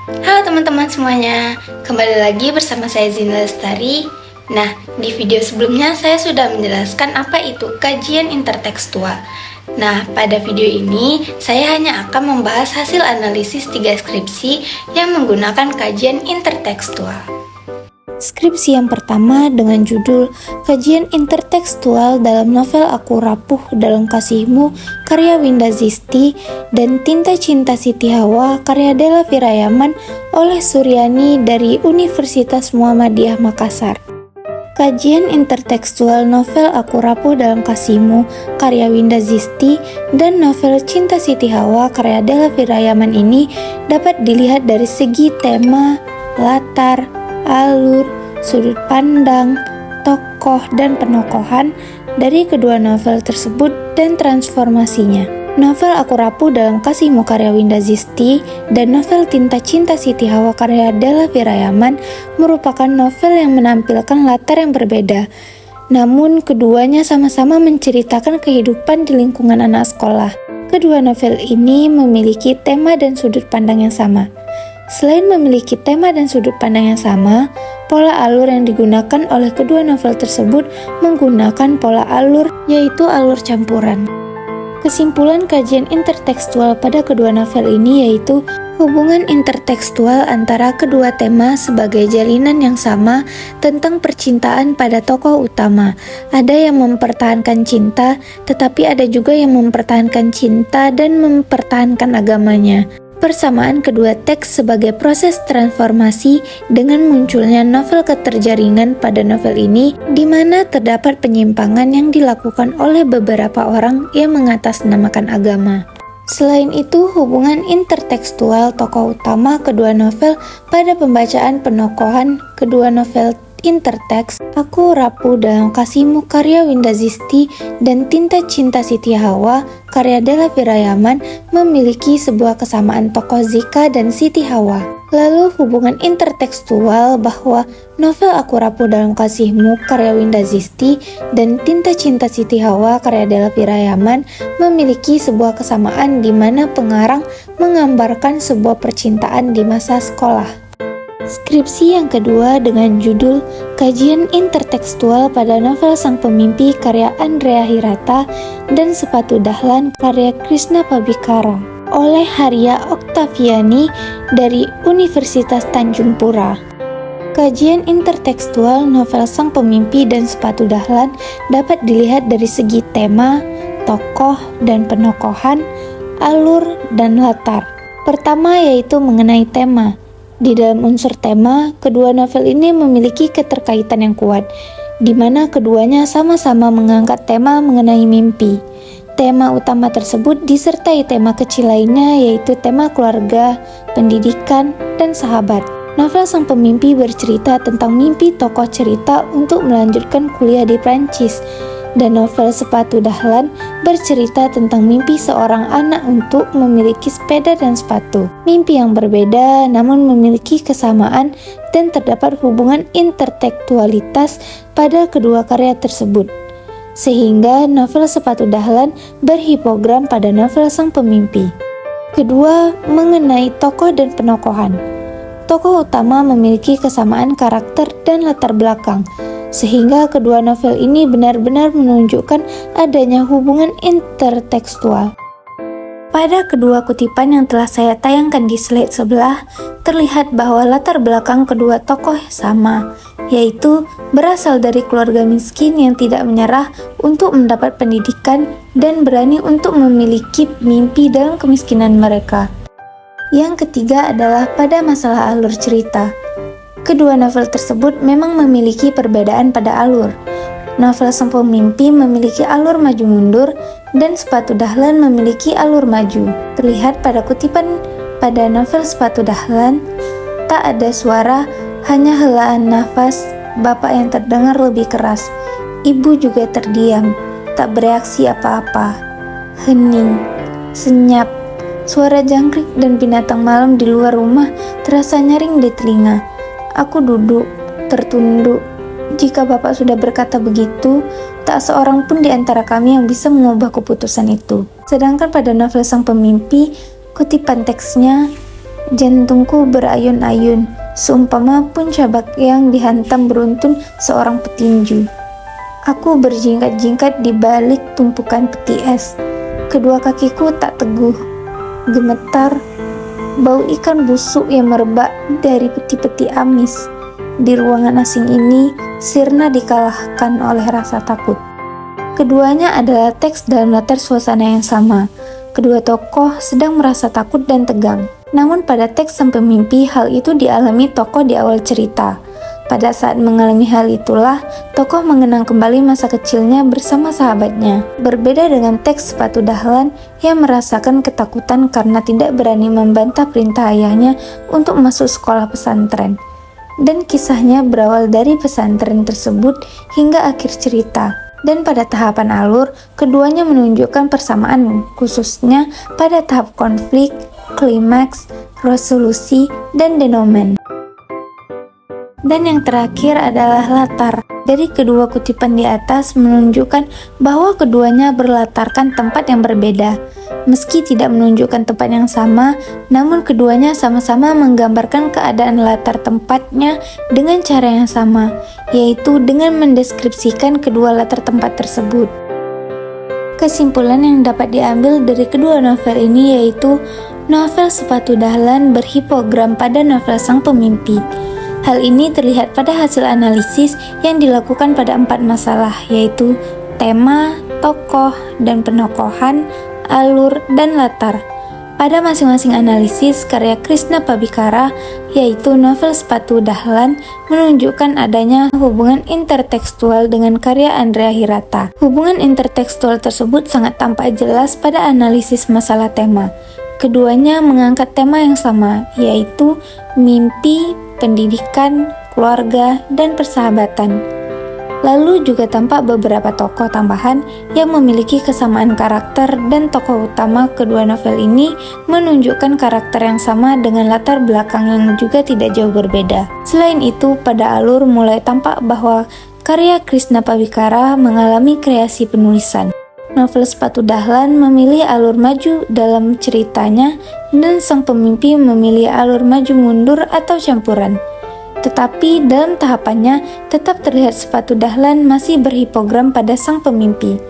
Halo teman-teman semuanya, kembali lagi bersama saya Zina Lestari. Nah, di video sebelumnya saya sudah menjelaskan apa itu kajian intertekstual. Nah, pada video ini saya hanya akan membahas hasil analisis 3 skripsi yang menggunakan kajian intertekstual. Skripsi yang pertama dengan judul Kajian Intertekstual dalam Novel Aku Rapuh Dalam Kasihmu karya Winda Zisti dan Tinta Cinta Siti Hawa karya Della Firayaman oleh Suryani dari Universitas Muhammadiyah Makassar. Kajian intertekstual novel Aku Rapuh Dalam Kasihmu karya Winda Zisti dan novel Cinta Siti Hawa karya Della Firayaman ini dapat dilihat dari segi tema, latar, alur, sudut pandang, tokoh, dan penokohan dari kedua novel tersebut dan transformasinya. Novel Aku Rapuh Dalam Kasihmu karya Winda Zisti dan novel Tinta Cinta Siti Hawa karya Della Firayaman merupakan novel yang menampilkan latar yang berbeda. Namun keduanya sama-sama menceritakan kehidupan di lingkungan anak sekolah. Kedua novel ini memiliki tema dan sudut pandang yang sama. Selain memiliki tema dan sudut pandang yang sama, pola alur yang digunakan oleh kedua novel tersebut menggunakan pola alur, yaitu alur campuran. Kesimpulan kajian intertekstual pada kedua novel ini yaitu hubungan intertekstual antara kedua tema sebagai jalinan yang sama tentang percintaan pada tokoh utama. Ada yang mempertahankan cinta, tetapi ada juga yang mempertahankan cinta dan mempertahankan agamanya. Persamaan kedua teks sebagai proses transformasi dengan munculnya novel keterjaringan pada novel ini, di mana terdapat penyimpangan yang dilakukan oleh beberapa orang yang mengatasnamakan agama. Selain itu, hubungan intertekstual tokoh utama kedua novel pada pembacaan penokohan kedua novel interteks Aku Rapuh Dalam Kasihmu karya Winda Zisti dan Tinta Cinta Siti Hawa karya Della Firayaman memiliki sebuah kesamaan tokoh Zika dan Siti Hawa. Lalu hubungan intertekstual bahwa novel Aku Rapuh Dalam Kasihmu karya Winda Zisti dan Tinta Cinta Siti Hawa karya Della Firayaman memiliki sebuah kesamaan di mana pengarang menggambarkan sebuah percintaan di masa sekolah. Skripsi yang kedua dengan judul Kajian Intertekstual pada Novel Sang Pemimpi karya Andrea Hirata dan Sepatu Dahlan karya Krishna Pabikara oleh Haria Oktaviani dari Universitas Tanjung Pura. Kajian intertekstual novel Sang Pemimpi dan Sepatu Dahlan dapat dilihat dari segi tema, tokoh dan penokohan, alur, dan latar. Pertama yaitu mengenai tema. Di dalam unsur tema, kedua novel ini memiliki keterkaitan yang kuat, di mana keduanya sama-sama mengangkat tema mengenai mimpi. Tema utama tersebut disertai tema kecil lainnya yaitu tema keluarga, pendidikan, dan sahabat. Novel Sang Pemimpi bercerita tentang mimpi tokoh cerita untuk melanjutkan kuliah di Prancis. Dan novel Sepatu Dahlan bercerita tentang mimpi seorang anak untuk memiliki sepeda dan sepatu. Mimpi yang berbeda namun memiliki kesamaan dan terdapat hubungan intertekstualitas pada kedua karya tersebut. Sehingga novel Sepatu Dahlan berhipogram pada novel Sang Pemimpi. Kedua, mengenai tokoh dan penokohan. Tokoh utama memiliki kesamaan karakter dan latar belakang, sehingga kedua novel ini benar-benar menunjukkan adanya hubungan intertekstual. Pada kedua kutipan yang telah saya tayangkan di slide sebelah, terlihat bahwa latar belakang kedua tokoh sama, yaitu berasal dari keluarga miskin yang tidak menyerah untuk mendapat pendidikan dan berani untuk memiliki mimpi dalam kemiskinan mereka. Yang ketiga adalah pada masalah alur cerita. Kedua novel tersebut memang memiliki perbedaan pada alur. Novel Sang Pemimpi memiliki alur maju mundur dan Sepatu Dahlan memiliki alur maju. Terlihat pada kutipan pada novel Sepatu Dahlan, tak ada suara, hanya helaan nafas bapak yang terdengar lebih keras. Ibu juga terdiam, tak bereaksi apa-apa. Hening, senyap, suara jangkrik dan binatang malam di luar rumah terasa nyaring di telinga. Aku duduk, tertunduk. Jika bapak sudah berkata begitu, tak seorang pun di antara kami yang bisa mengubah keputusan itu. Sedangkan pada novel Sang Pemimpi, kutipan teksnya, Jantungku berayun-ayun, seumpama puncak yang dihantam beruntun seorang petinju. Aku berjingkat-jingkat di balik tumpukan peti es. Kedua kakiku tak teguh, gemetar. Bau ikan busuk yang merebak dari peti-peti amis. Di ruangan asing ini, sirna dikalahkan oleh rasa takut. Keduanya adalah teks dalam latar suasana yang sama. Kedua tokoh sedang merasa takut dan tegang. Namun pada teks Sang Pemimpi, hal itu dialami tokoh di awal cerita. Pada saat mengalami hal itulah, tokoh mengenang kembali masa kecilnya bersama sahabatnya. Berbeda dengan teks Sepatu Dahlan yang merasakan ketakutan karena tidak berani membantah perintah ayahnya untuk masuk sekolah pesantren. Dan kisahnya berawal dari pesantren tersebut hingga akhir cerita. Dan pada tahapan alur, keduanya menunjukkan persamaan, khususnya pada tahap konflik, klimaks, resolusi, dan denomen. Dan yang terakhir adalah latar. Dari kedua kutipan di atas menunjukkan bahwa keduanya berlatarkan tempat yang berbeda. Meski tidak menunjukkan tempat yang sama, namun keduanya sama-sama menggambarkan keadaan latar tempatnya dengan cara yang sama, yaitu dengan mendeskripsikan kedua latar tempat tersebut. Kesimpulan yang dapat diambil dari kedua novel ini yaitu novel Sepatu Dahlan berhipogram pada novel Sang Pemimpi. Hal ini terlihat pada hasil analisis yang dilakukan pada 4 masalah, yaitu tema, tokoh, dan penokohan, alur, dan latar. Pada masing-masing analisis, karya Krishna Pabikara, yaitu novel Sepatu Dahlan, menunjukkan adanya hubungan intertekstual dengan karya Andrea Hirata. Hubungan intertekstual tersebut sangat tampak jelas pada analisis masalah tema. Keduanya mengangkat tema yang sama, yaitu mimpi, pendidikan, keluarga, dan persahabatan. Lalu juga tampak beberapa tokoh tambahan yang memiliki kesamaan karakter, dan tokoh utama kedua novel ini menunjukkan karakter yang sama dengan latar belakang yang juga tidak jauh berbeda. Selain itu, pada alur mulai tampak bahwa karya Krishna Pabikara mengalami kreasi penulisan. Novel Sepatu Dahlan memilih alur maju dalam ceritanya, dan Sang Pemimpi memilih alur maju mundur atau campuran. Tetapi dalam tahapannya tetap terlihat Sepatu Dahlan masih berhipogram pada Sang Pemimpi.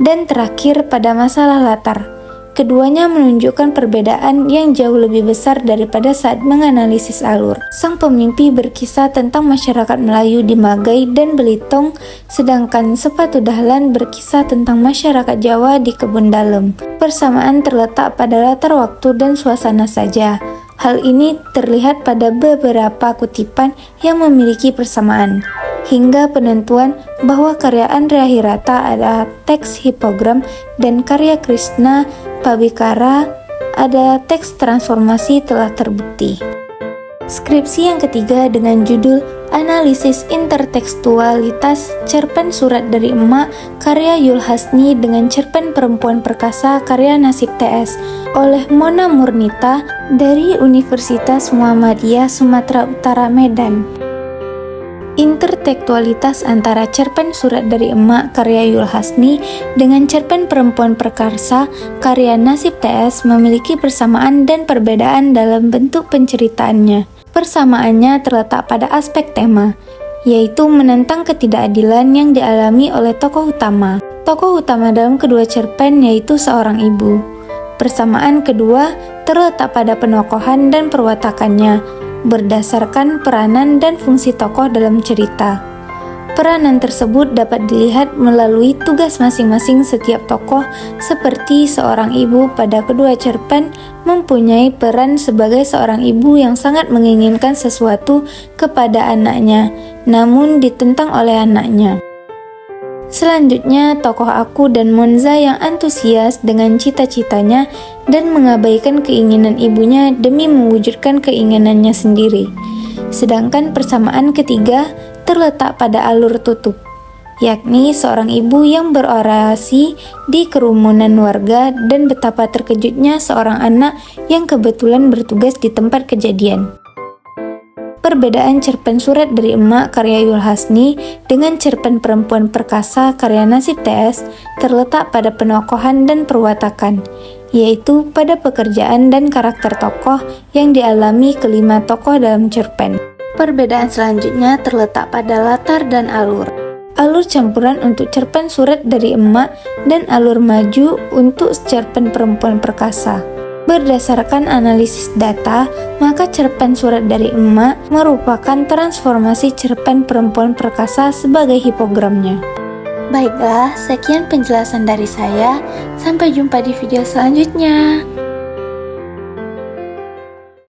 Dan terakhir pada masalah latar, keduanya menunjukkan perbedaan yang jauh lebih besar daripada saat menganalisis alur. Sang Pemimpi berkisah tentang masyarakat Melayu di Magai dan Belitung, sedangkan Sepatu Dahlan berkisah tentang masyarakat Jawa di Kebun Dalem. Persamaan terletak pada latar waktu dan suasana saja. Hal ini terlihat pada beberapa kutipan yang memiliki persamaan, hingga penentuan bahwa karya Andrea Hirata adalah teks hipogram dan karya Krishna Pabikara adalah teks transformasi telah terbukti. Skripsi yang ketiga dengan judul Analisis Intertekstualitas Cerpen Surat dari Emak karya Yul Hasni dengan cerpen Perempuan Perkasa karya Nasib TS oleh Mona Murnita dari Universitas Muhammadiyah Sumatera Utara Medan. Intertekstualitas antara cerpen Surat dari Emak karya Yul Hasni dengan cerpen Perempuan Perkasa karya Nasib TS memiliki persamaan dan perbedaan dalam bentuk penceritaannya. Persamaannya terletak pada aspek tema, yaitu menentang ketidakadilan yang dialami oleh tokoh utama. Tokoh utama dalam kedua cerpen yaitu seorang ibu. Persamaan kedua terletak pada penokohan dan perwatakannya, berdasarkan peranan dan fungsi tokoh dalam cerita. Peranan tersebut dapat dilihat melalui tugas masing-masing setiap tokoh, seperti seorang ibu pada kedua cerpen mempunyai peran sebagai seorang ibu yang sangat menginginkan sesuatu kepada anaknya, namun ditentang oleh anaknya. Selanjutnya, tokoh Aku dan Monza yang antusias dengan cita-citanya dan mengabaikan keinginan ibunya demi mewujudkan keinginannya sendiri. Sedangkan persamaan ketiga terletak pada alur tutup, yakni seorang ibu yang berorasi di kerumunan warga dan betapa terkejutnya seorang anak yang kebetulan bertugas di tempat kejadian. Perbedaan cerpen Surat dari Emak karya Yul Hasni dengan cerpen Perempuan Perkasa karya Nasib TS terletak pada penokohan dan perwatakan, yaitu pada pekerjaan dan karakter tokoh yang dialami kelima tokoh dalam cerpen. Perbedaan selanjutnya terletak pada latar dan alur. Alur campuran untuk cerpen Surat dari Emak dan alur maju untuk cerpen Perempuan Perkasa. Berdasarkan analisis data, maka cerpen Surat dari Emak merupakan transformasi cerpen Perempuan Perkasa sebagai hipogramnya. Baiklah, sekian penjelasan dari saya. Sampai jumpa di video selanjutnya.